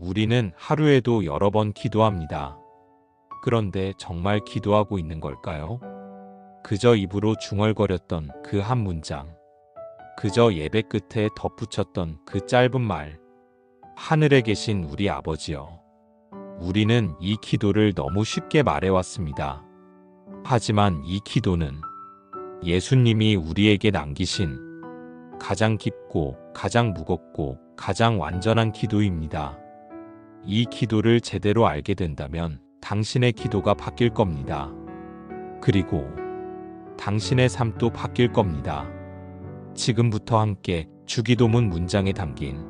우리는 하루에도 여러 번 기도합니다. 그런데 정말 기도하고 있는 걸까요? 그저 입으로 중얼거렸던 그 한 문장. 그저 예배 끝에 덧붙였던 그 짧은 말. 하늘에 계신 우리 아버지여. 우리는 이 기도를 너무 쉽게 말해왔습니다. 하지만 이 기도는 예수님이 우리에게 남기신 가장 깊고 가장 무겁고 가장 완전한 기도입니다. 이 기도를 제대로 알게 된다면 당신의 기도가 바뀔 겁니다. 그리고 당신의 삶도 바뀔 겁니다. 지금부터 함께 주기도문 문장에 담긴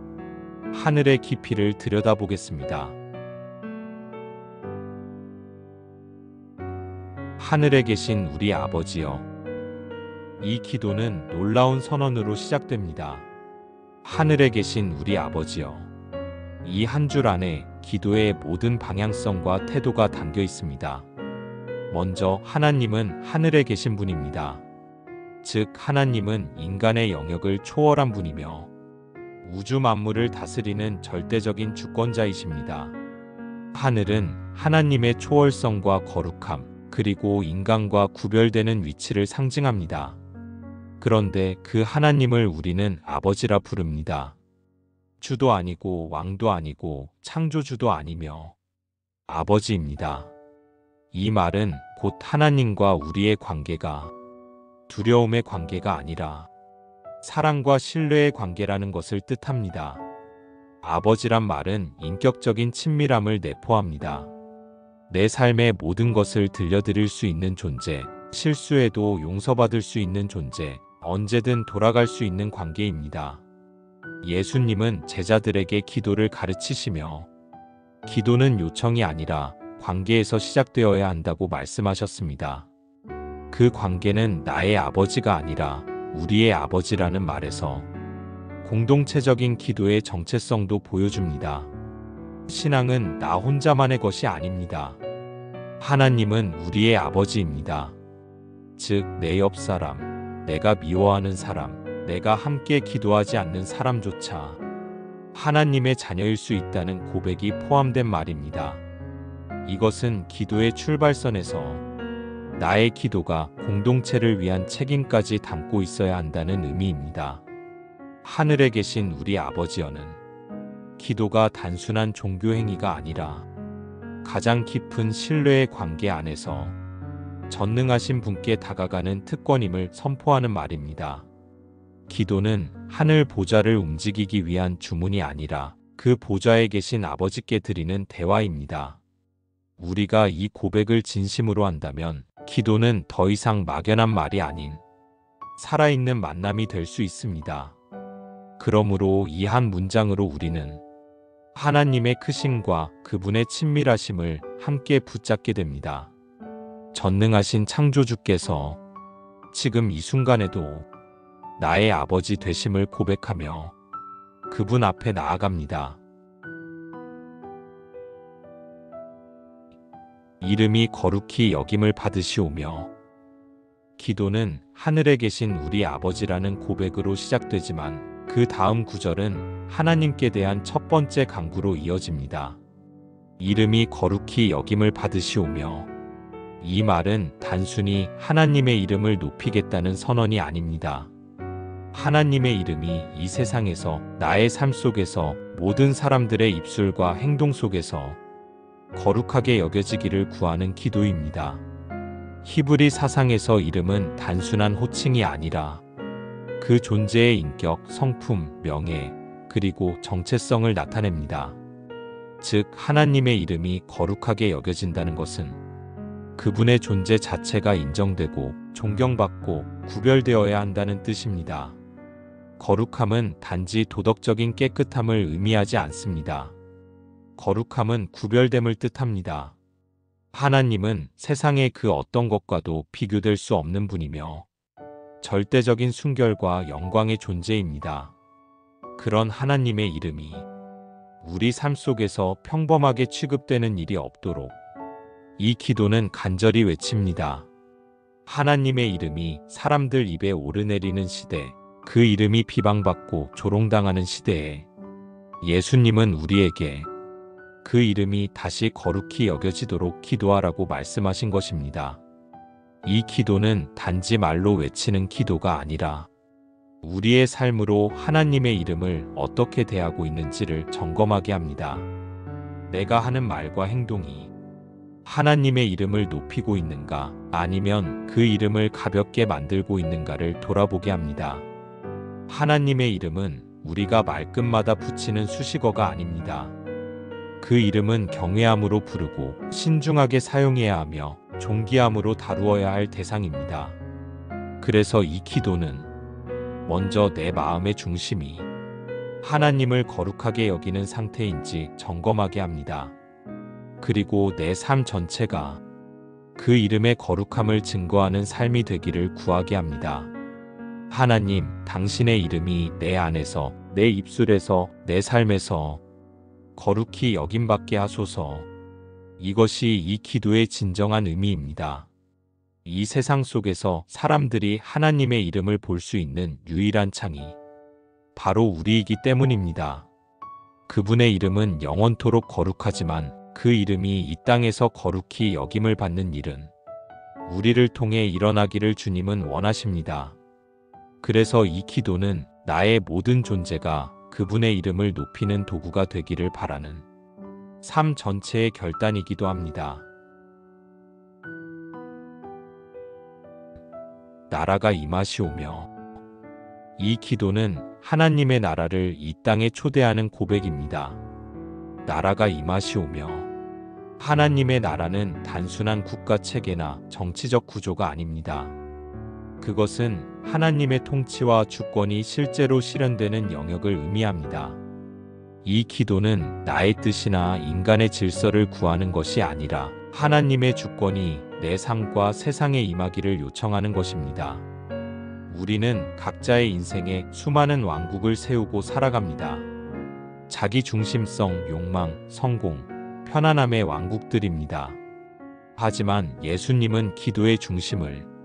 하늘의 깊이를 들여다보겠습니다. 하늘에 계신 우리 아버지여. 이 기도는 놀라운 선언으로 시작됩니다. 하늘에 계신 우리 아버지여. 이 한 줄 안에 기도의 모든 방향성과 태도가 담겨 있습니다. 먼저 하나님은 하늘에 계신 분입니다. 즉 하나님은 인간의 영역을 초월한 분이며 우주 만물을 다스리는 절대적인 주권자이십니다. 하늘은 하나님의 초월성과 거룩함, 그리고 인간과 구별되는 위치를 상징합니다. 그런데 그 하나님을 우리는 아버지라 부릅니다. 주도 아니고 왕도 아니고 창조주도 아니며 아버지입니다. 이 말은 곧 하나님과 우리의 관계가 두려움의 관계가 아니라 사랑과 신뢰의 관계라는 것을 뜻합니다. 아버지란 말은 인격적인 친밀함을 내포합니다. 내 삶의 모든 것을 들려드릴 수 있는 존재, 실수해도 용서받을 수 있는 존재, 언제든 돌아갈 수 있는 관계입니다. 예수님은 제자들에게 기도를 가르치시며 기도는 요청이 아니라 관계에서 시작되어야 한다고 말씀하셨습니다. 그 관계는 나의 아버지가 아니라 우리의 아버지라는 말에서 공동체적인 기도의 정체성도 보여줍니다. 신앙은 나 혼자만의 것이 아닙니다. 하나님은 우리의 아버지입니다. 즉, 내 옆 사람, 내가 미워하는 사람, 내가 함께 기도하지 않는 사람조차 하나님의 자녀일 수 있다는 고백이 포함된 말입니다. 이것은 기도의 출발선에서 나의 기도가 공동체를 위한 책임까지 담고 있어야 한다는 의미입니다. 하늘에 계신 우리 아버지여는 기도가 단순한 종교 행위가 아니라 가장 깊은 신뢰의 관계 안에서 전능하신 분께 다가가는 특권임을 선포하는 말입니다. 기도는 하늘 보좌를 움직이기 위한 주문이 아니라 그 보좌에 계신 아버지께 드리는 대화입니다. 우리가 이 고백을 진심으로 한다면 기도는 더 이상 막연한 말이 아닌 살아있는 만남이 될 수 있습니다. 그러므로 이 한 문장으로 우리는 하나님의 크심과 그분의 친밀하심을 함께 붙잡게 됩니다. 전능하신 창조주께서 지금 이 순간에도 나의 아버지 되심을 고백하며 그분 앞에 나아갑니다. 이름이 거룩히 여김을 받으시오며. 기도는 하늘에 계신 우리 아버지라는 고백으로 시작되지만 그 다음 구절은 하나님께 대한 첫 번째 간구로 이어집니다. 이름이 거룩히 여김을 받으시오며. 이 말은 단순히 하나님의 이름을 높이겠다는 선언이 아닙니다. 하나님의 이름이 이 세상에서, 나의 삶 속에서, 모든 사람들의 입술과 행동 속에서 거룩하게 여겨지기를 구하는 기도입니다. 히브리 사상에서 이름은 단순한 호칭이 아니라 그 존재의 인격, 성품, 명예, 그리고 정체성을 나타냅니다. 즉, 하나님의 이름이 거룩하게 여겨진다는 것은 그분의 존재 자체가 인정되고 존경받고 구별되어야 한다는 뜻입니다. 거룩함은 단지 도덕적인 깨끗함을 의미하지 않습니다. 거룩함은 구별됨을 뜻합니다. 하나님은 세상의 그 어떤 것과도 비교될 수 없는 분이며 절대적인 순결과 영광의 존재입니다. 그런 하나님의 이름이 우리 삶 속에서 평범하게 취급되는 일이 없도록 이 기도는 간절히 외칩니다. 하나님의 이름이 사람들 입에 오르내리는 시대, 그 이름이 비방받고 조롱당하는 시대에 예수님은 우리에게 그 이름이 다시 거룩히 여겨지도록 기도하라고 말씀하신 것입니다. 이 기도는 단지 말로 외치는 기도가 아니라 우리의 삶으로 하나님의 이름을 어떻게 대하고 있는지를 점검하게 합니다. 내가 하는 말과 행동이 하나님의 이름을 높이고 있는가, 아니면 그 이름을 가볍게 만들고 있는가를 돌아보게 합니다. 하나님의 이름은 우리가 말끝마다 붙이는 수식어가 아닙니다. 그 이름은 경외함으로 부르고 신중하게 사용해야 하며 존귀함으로 다루어야 할 대상입니다. 그래서 이 기도는 먼저 내 마음의 중심이 하나님을 거룩하게 여기는 상태인지 점검하게 합니다. 그리고 내 삶 전체가 그 이름의 거룩함을 증거하는 삶이 되기를 구하게 합니다. 하나님, 당신의 이름이 내 안에서, 내 입술에서, 내 삶에서 거룩히 여김받게 하소서. 이것이 이 기도의 진정한 의미입니다. 이 세상 속에서 사람들이 하나님의 이름을 볼 수 있는 유일한 창이 바로 우리이기 때문입니다. 그분의 이름은 영원토록 거룩하지만 그 이름이 이 땅에서 거룩히 여김을 받는 일은 우리를 통해 일어나기를 주님은 원하십니다. 그래서 이 기도는 나의 모든 존재가 그분의 이름을 높이는 도구가 되기를 바라는 삶 전체의 결단이기도 합니다. 나라가 임하시오며. 이 기도는 하나님의 나라를 이 땅에 초대하는 고백입니다. 나라가 임하시오며. 하나님의 나라는 단순한 국가 체계나 정치적 구조가 아닙니다. 그것은 하나님의 통치와 주권이 실제로 실현되는 영역을 의미합니다. 이 기도는 나의 뜻이나 인간의 질서를 구하는 것이 아니라 하나님의 주권이 내 삶과 세상에 임하기를 요청하는 것입니다. 우리는 각자의 인생에 수많은 왕국을 세우고 살아갑니다. 자기 중심성, 욕망, 성공, 편안함의 왕국들입니다. 하지만 예수님은 기도의 중심을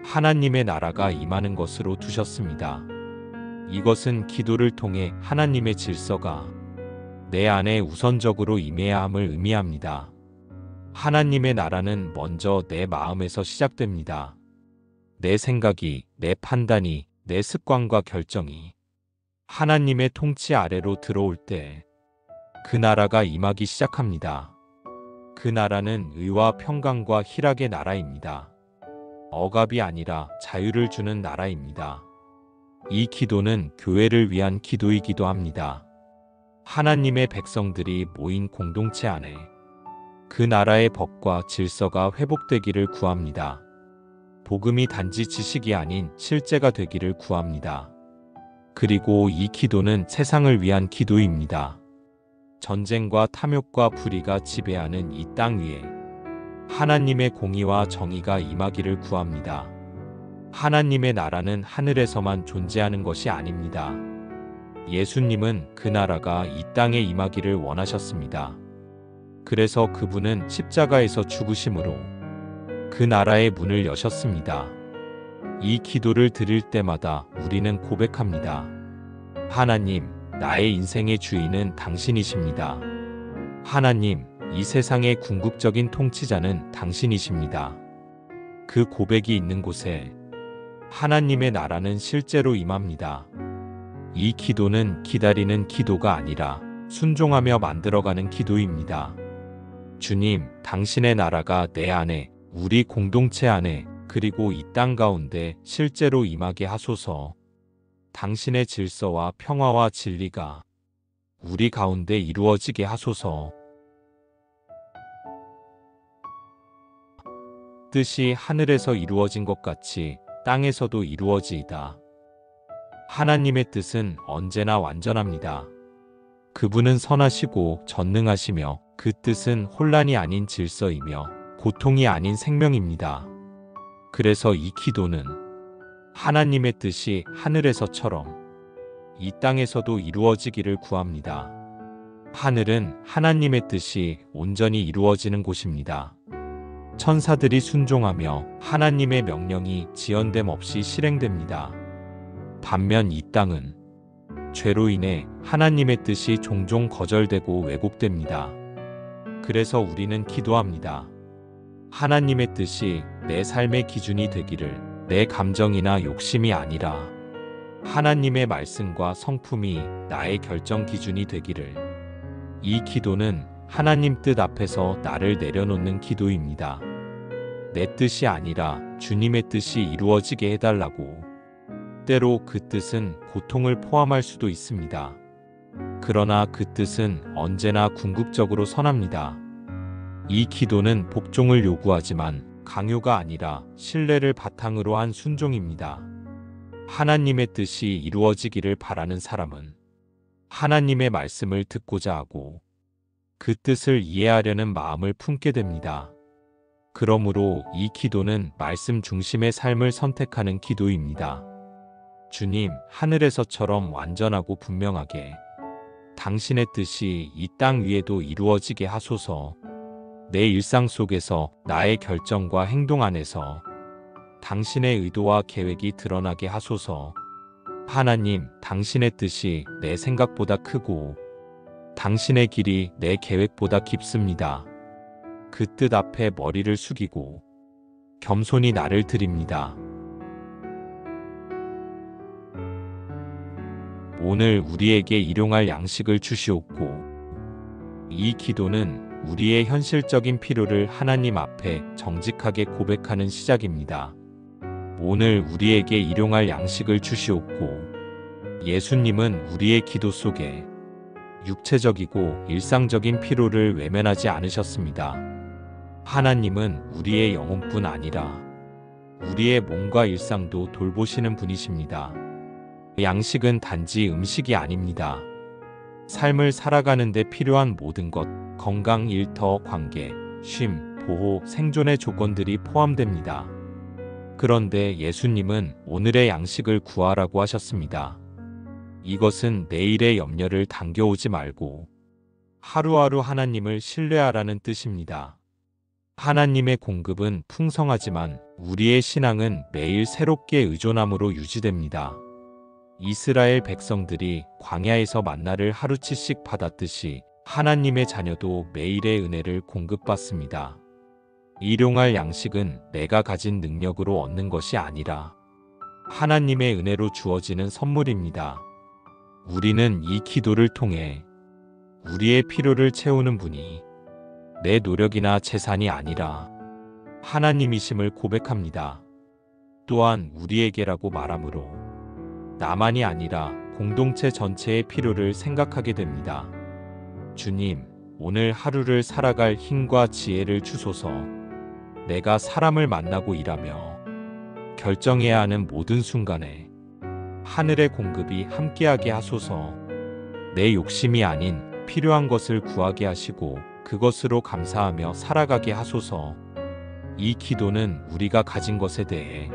하나님의 나라가 임하는 것으로 두셨습니다. 이것은 기도를 통해 하나님의 질서가 내 안에 우선적으로 임해야 함을 의미합니다. 하나님의 나라는 먼저 내 마음에서 시작됩니다. 내 생각이, 내 판단이, 내 습관과 결정이 하나님의 통치 아래로 들어올 때 그 나라가 임하기 시작합니다. 그 나라는 의와 평강과 희락의 나라입니다. 억압이 아니라 자유를 주는 나라입니다. 이 기도는 교회를 위한 기도이기도 합니다. 하나님의 백성들이 모인 공동체 안에 그 나라의 법과 질서가 회복되기를 구합니다. 복음이 단지 지식이 아닌 실제가 되기를 구합니다. 그리고 이 기도는 세상을 위한 기도입니다. 전쟁과 탐욕과 불의가 지배하는 이 땅 위에 하나님의 공의와 정의가 임하기를 구합니다. 하나님의 나라는 하늘에서만 존재하는 것이 아닙니다. 예수님은 그 나라가 이 땅에 임하기를 원하셨습니다. 그래서 그분은 십자가에서 죽으심으로 그 나라의 문을 여셨습니다. 이 기도를 드릴 때마다 우리는 고백합니다. 하나님, 나의 인생의 주인은 당신이십니다. 하나님, 이 세상의 궁극적인 통치자는 당신이십니다. 그 고백이 있는 곳에 하나님의 나라는 실제로 임합니다. 이 기도는 기다리는 기도가 아니라 순종하며 만들어가는 기도입니다. 주님, 당신의 나라가 내 안에, 우리 공동체 안에, 그리고 이 땅 가운데 실제로 임하게 하소서. 당신의 질서와 평화와 진리가 우리 가운데 이루어지게 하소서. 뜻이 하늘에서 이루어진 것 같이 땅에서도 이루어지이다. 하나님의 뜻은 언제나 완전합니다. 그분은 선하시고 전능하시며 그 뜻은 혼란이 아닌 질서이며 고통이 아닌 생명입니다. 그래서 이 기도는 하나님의 뜻이 하늘에서처럼 이 땅에서도 이루어지기를 구합니다. 하늘은 하나님의 뜻이 온전히 이루어지는 곳입니다. 천사들이 순종하며 하나님의 명령이 지연됨 없이 실행됩니다. 반면 이 땅은 죄로 인해 하나님의 뜻이 종종 거절되고 왜곡됩니다. 그래서 우리는 기도합니다. 하나님의 뜻이 내 삶의 기준이 되기를, 내 감정이나 욕심이 아니라 하나님의 말씀과 성품이 나의 결정 기준이 되기를. 이 기도는 하나님 뜻 앞에서 나를 내려놓는 기도입니다. 내 뜻이 아니라 주님의 뜻이 이루어지게 해달라고. 때로 그 뜻은 고통을 포함할 수도 있습니다. 그러나 그 뜻은 언제나 궁극적으로 선합니다. 이 기도는 복종을 요구하지만 강요가 아니라 신뢰를 바탕으로 한 순종입니다. 하나님의 뜻이 이루어지기를 바라는 사람은 하나님의 말씀을 듣고자 하고 그 뜻을 이해하려는 마음을 품게 됩니다. 그러므로 이 기도는 말씀 중심의 삶을 선택하는 기도입니다. 주님, 하늘에서처럼 완전하고 분명하게 당신의 뜻이 이 땅 위에도 이루어지게 하소서. 내 일상 속에서 나의 결정과 행동 안에서 당신의 의도와 계획이 드러나게 하소서. 하나님, 당신의 뜻이 내 생각보다 크고 당신의 길이 내 계획보다 깊습니다. 그 뜻 앞에 머리를 숙이고 겸손히 나를 드립니다. 오늘 우리에게 일용할 양식을 주시옵고. 이 기도는 우리의 현실적인 필요를 하나님 앞에 정직하게 고백하는 시작입니다. 오늘 우리에게 일용할 양식을 주시옵고. 예수님은 우리의 기도 속에 육체적이고 일상적인 필요를 외면하지 않으셨습니다. 하나님은 우리의 영혼뿐 아니라 우리의 몸과 일상도 돌보시는 분이십니다. 양식은 단지 음식이 아닙니다. 삶을 살아가는 데 필요한 모든 것, 건강, 일터, 관계, 쉼, 보호, 생존의 조건들이 포함됩니다. 그런데 예수님은 오늘의 양식을 구하라고 하셨습니다. 이것은 내일의 염려를 당겨오지 말고 하루하루 하나님을 신뢰하라는 뜻입니다. 하나님의 공급은 풍성하지만 우리의 신앙은 매일 새롭게 의존함으로 유지됩니다. 이스라엘 백성들이 광야에서 만나를 하루치씩 받았듯이 하나님의 자녀도 매일의 은혜를 공급받습니다. 일용할 양식은 내가 가진 능력으로 얻는 것이 아니라 하나님의 은혜로 주어지는 선물입니다. 우리는 이 기도를 통해 우리의 필요를 채우는 분이 내 노력이나 재산이 아니라 하나님이심을 고백합니다. 또한 우리에게라고 말하므로 나만이 아니라 공동체 전체의 필요를 생각하게 됩니다. 주님, 오늘 하루를 살아갈 힘과 지혜를 주소서. 내가 사람을 만나고 일하며 결정해야 하는 모든 순간에 하늘의 공급이 함께하게 하소서. 내 욕심이 아닌 필요한 것을 구하게 하시고 그것으로 감사하며 살아가게 하소서. 이 기도는 우리가 가진 것에 대해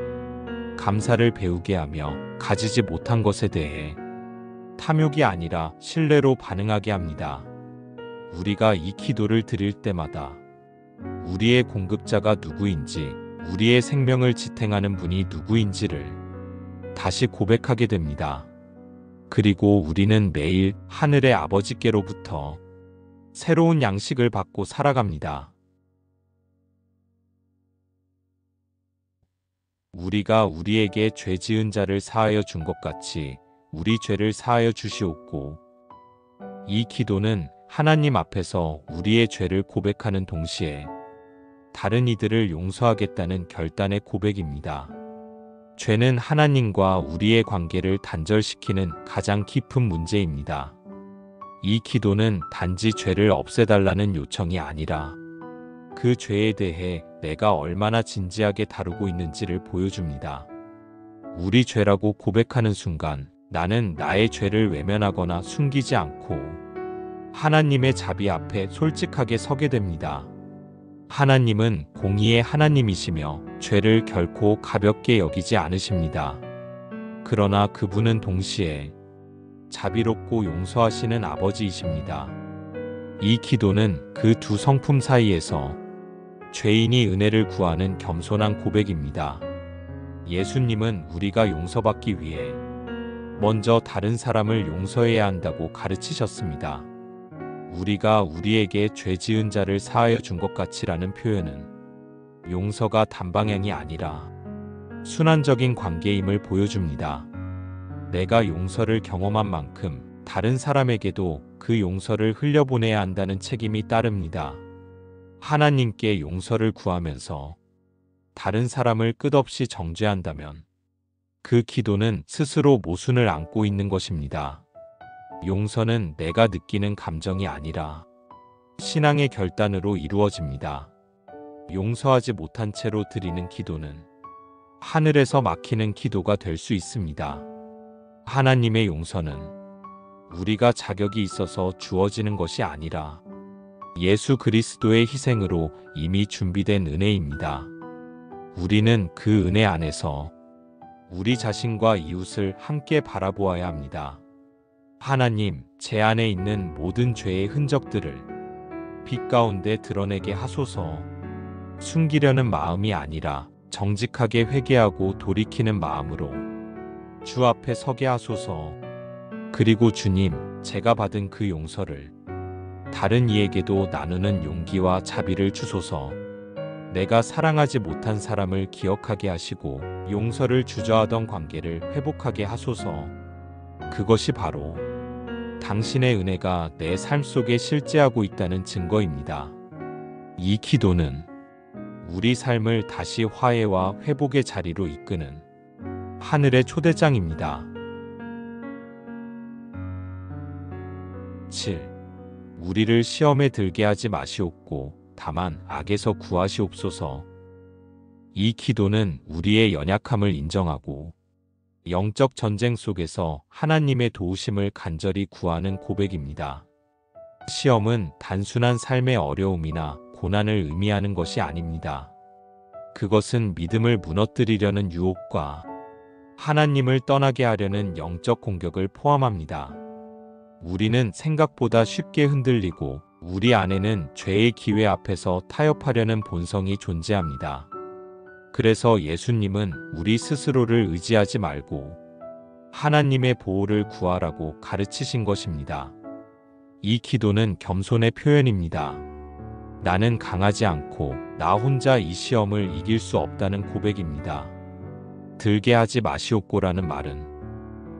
감사를 배우게 하며 가지지 못한 것에 대해 탐욕이 아니라 신뢰로 반응하게 합니다. 우리가 이 기도를 드릴 때마다 우리의 공급자가 누구인지, 우리의 생명을 지탱하는 분이 누구인지를 다시 고백하게 됩니다. 그리고 우리는 매일 하늘의 아버지께로부터 새로운 양식을 받고 살아갑니다. 우리가 우리에게 죄 지은 자를 사하여 준 것 같이 우리 죄를 사하여 주시옵고. 이 기도는 하나님 앞에서 우리의 죄를 고백하는 동시에 다른 이들을 용서하겠다는 결단의 고백입니다. 죄는 하나님과 우리의 관계를 단절시키는 가장 깊은 문제입니다. 이 기도는 단지 죄를 없애달라는 요청이 아니라 그 죄에 대해 내가 얼마나 진지하게 다루고 있는지를 보여줍니다. 우리 죄라고 고백하는 순간 나는 나의 죄를 외면하거나 숨기지 않고 하나님의 자비 앞에 솔직하게 서게 됩니다. 하나님은 공의의 하나님이시며 죄를 결코 가볍게 여기지 않으십니다. 그러나 그분은 동시에 자비롭고 용서하시는 아버지이십니다. 이 기도는 그 두 성품 사이에서 죄인이 은혜를 구하는 겸손한 고백입니다. 예수님은 우리가 용서받기 위해 먼저 다른 사람을 용서해야 한다고 가르치셨습니다. 우리가 우리에게 죄 지은 자를 사하여 준 것 같이라는 표현은 용서가 단방향이 아니라 순환적인 관계임을 보여줍니다. 내가 용서를 경험한 만큼 다른 사람에게도 그 용서를 흘려보내야 한다는 책임이 따릅니다. 하나님께 용서를 구하면서 다른 사람을 끝없이 정죄한다면 그 기도는 스스로 모순을 안고 있는 것입니다. 용서는 내가 느끼는 감정이 아니라 신앙의 결단으로 이루어집니다. 용서하지 못한 채로 드리는 기도는 하늘에서 막히는 기도가 될 수 있습니다. 하나님의 용서는 우리가 자격이 있어서 주어지는 것이 아니라 예수 그리스도의 희생으로 이미 준비된 은혜입니다. 우리는 그 은혜 안에서 우리 자신과 이웃을 함께 바라보아야 합니다. 하나님, 제 안에 있는 모든 죄의 흔적들을 빛 가운데 드러내게 하소서. 숨기려는 마음이 아니라 정직하게 회개하고 돌이키는 마음으로 주 앞에 서게 하소서. 그리고 주님, 제가 받은 그 용서를 다른 이에게도 나누는 용기와 자비를 주소서. 내가 사랑하지 못한 사람을 기억하게 하시고 용서를 주저하던 관계를 회복하게 하소서. 그것이 바로 당신의 은혜가 내 삶 속에 실제하고 있다는 증거입니다. 이 기도는 우리 삶을 다시 화해와 회복의 자리로 이끄는 하늘의 초대장입니다. 7. 우리를 시험에 들게 하지 마시옵고 다만 악에서 구하시옵소서. 이 기도는 우리의 연약함을 인정하고 영적 전쟁 속에서 하나님의 도우심을 간절히 구하는 고백입니다. 시험은 단순한 삶의 어려움이나 고난을 의미하는 것이 아닙니다. 그것은 믿음을 무너뜨리려는 유혹과 하나님을 떠나게 하려는 영적 공격을 포함합니다. 우리는 생각보다 쉽게 흔들리고 우리 안에는 죄의 기회 앞에서 타협하려는 본성이 존재합니다. 그래서 예수님은 우리 스스로를 의지하지 말고 하나님의 보호를 구하라고 가르치신 것입니다. 이 기도는 겸손의 표현입니다. 나는 강하지 않고 나 혼자 이 시험을 이길 수 없다는 고백입니다. 들게 하지 마시옵고라는 말은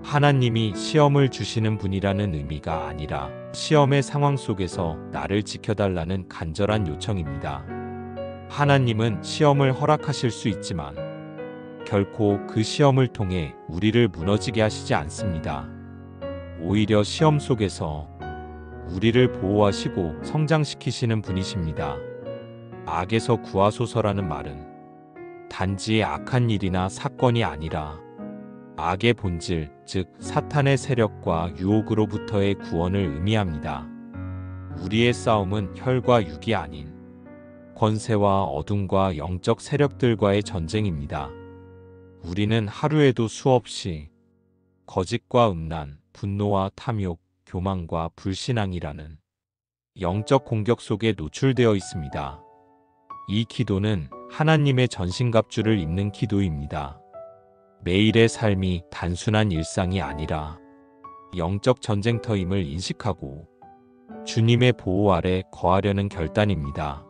하나님이 시험을 주시는 분이라는 의미가 아니라 시험의 상황 속에서 나를 지켜달라는 간절한 요청입니다. 하나님은 시험을 허락하실 수 있지만 결코 그 시험을 통해 우리를 무너지게 하시지 않습니다. 오히려 시험 속에서 우리를 보호하시고 성장시키시는 분이십니다. 악에서 구하소서라는 말은 단지 악한 일이나 사건이 아니라 악의 본질, 즉 사탄의 세력과 유혹으로부터의 구원을 의미합니다. 우리의 싸움은 혈과 육이 아닌 권세와 어둠과 영적 세력들과의 전쟁입니다. 우리는 하루에도 수없이 거짓과 음란, 분노와 탐욕, 교만과 불신앙이라는 영적 공격 속에 노출되어 있습니다. 이 기도는 하나님의 전신갑주를 입는 기도입니다. 매일의 삶이 단순한 일상이 아니라 영적 전쟁터임을 인식하고 주님의 보호 아래 거하려는 결단입니다.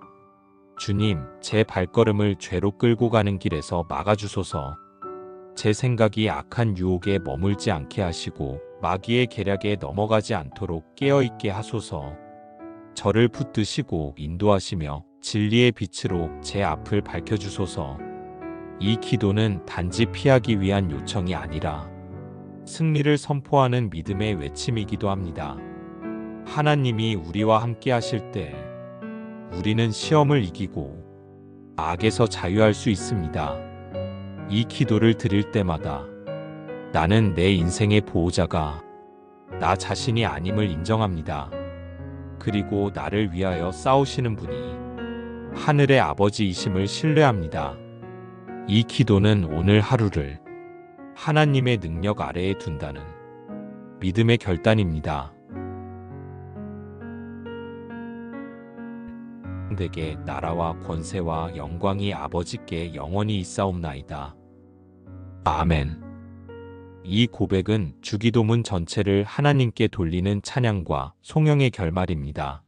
주님, 제 발걸음을 죄로 끌고 가는 길에서 막아주소서. 제 생각이 악한 유혹에 머물지 않게 하시고 마귀의 계략에 넘어가지 않도록 깨어있게 하소서. 저를 붙드시고 인도하시며 진리의 빛으로 제 앞을 밝혀주소서. 이 기도는 단지 피하기 위한 요청이 아니라 승리를 선포하는 믿음의 외침이기도 합니다. 하나님이 우리와 함께 하실 때 우리는 시험을 이기고 악에서 자유할 수 있습니다. 이 기도를 드릴 때마다 나는 내 인생의 보호자가 나 자신이 아님을 인정합니다. 그리고 나를 위하여 싸우시는 분이 하늘의 아버지이심을 신뢰합니다. 이 기도는 오늘 하루를 하나님의 능력 아래에 둔다는 믿음의 결단입니다. 내게 나라와 권세와 영광이 아버지께 영원히 있사옵나이다. 아멘. 이 고백은 주기도문 전체를 하나님께 돌리는 찬양과 송영의 결말입니다.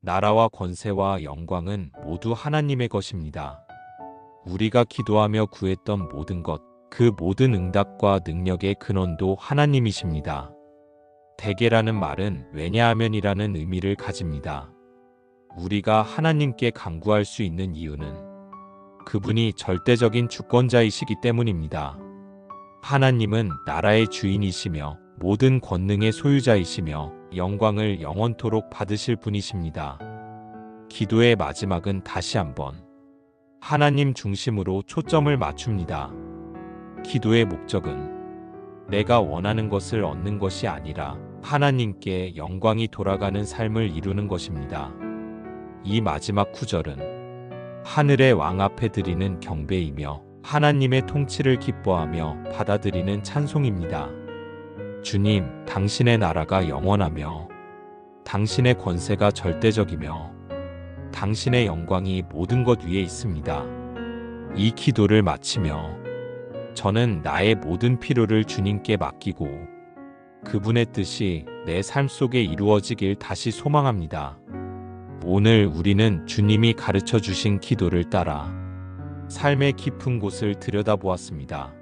나라와 권세와 영광은 모두 하나님의 것입니다. 우리가 기도하며 구했던 모든 것, 그 모든 응답과 능력의 근원도 하나님이십니다. 대개라는 말은 왜냐하면이라는 의미를 가집니다. 우리가 하나님께 간구할 수 있는 이유는 그분이 절대적인 주권자이시기 때문입니다. 하나님은 나라의 주인이시며 모든 권능의 소유자이시며 영광을 영원토록 받으실 분이십니다. 기도의 마지막은 다시 한번 하나님 중심으로 초점을 맞춥니다. 기도의 목적은 내가 원하는 것을 얻는 것이 아니라 하나님께 영광이 돌아가는 삶을 이루는 것입니다. 이 마지막 구절은 하늘의 왕 앞에 드리는 경배이며 하나님의 통치를 기뻐하며 받아들이는 찬송입니다. 주님, 당신의 나라가 영원하며 당신의 권세가 절대적이며 당신의 영광이 모든 것 위에 있습니다. 이 기도를 마치며 저는 나의 모든 필요를 주님께 맡기고 그분의 뜻이 내 삶 속에 이루어지길 다시 소망합니다. 오늘 우리는 주님이 가르쳐 주신 기도를 따라 삶의 깊은 곳을 들여다보았습니다.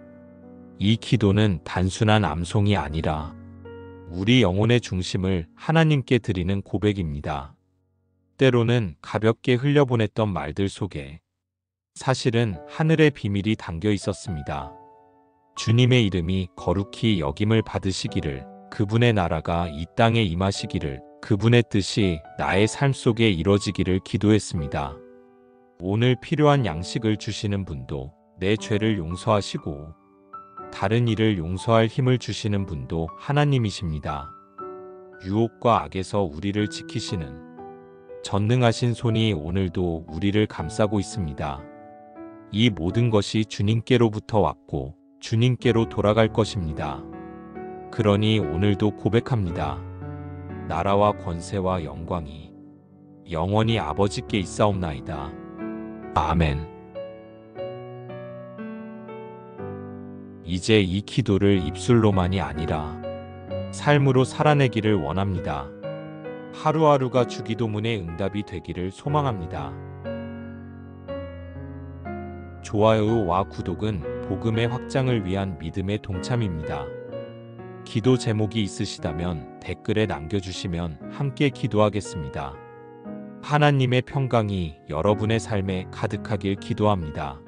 이 기도는 단순한 암송이 아니라 우리 영혼의 중심을 하나님께 드리는 고백입니다. 때로는 가볍게 흘려보냈던 말들 속에 사실은 하늘의 비밀이 담겨 있었습니다. 주님의 이름이 거룩히 여김을 받으시기를, 그분의 나라가 이 땅에 임하시기를, 그분의 뜻이 나의 삶 속에 이루어지기를 기도했습니다. 오늘 필요한 양식을 주시는 분도, 내 죄를 용서하시고 다른 이를 용서할 힘을 주시는 분도 하나님이십니다. 유혹과 악에서 우리를 지키시는 전능하신 손이 오늘도 우리를 감싸고 있습니다. 이 모든 것이 주님께로부터 왔고 주님께로 돌아갈 것입니다. 그러니 오늘도 고백합니다. 나라와 권세와 영광이 영원히 아버지께 있사옵나이다. 아멘. 이제 이 기도를 입술로만이 아니라 삶으로 살아내기를 원합니다. 하루하루가 주기도문의 응답이 되기를 소망합니다. 좋아요와 구독은 복음의 확장을 위한 믿음의 동참입니다. 기도 제목이 있으시다면 댓글에 남겨주시면 함께 기도하겠습니다. 하나님의 평강이 여러분의 삶에 가득하길 기도합니다.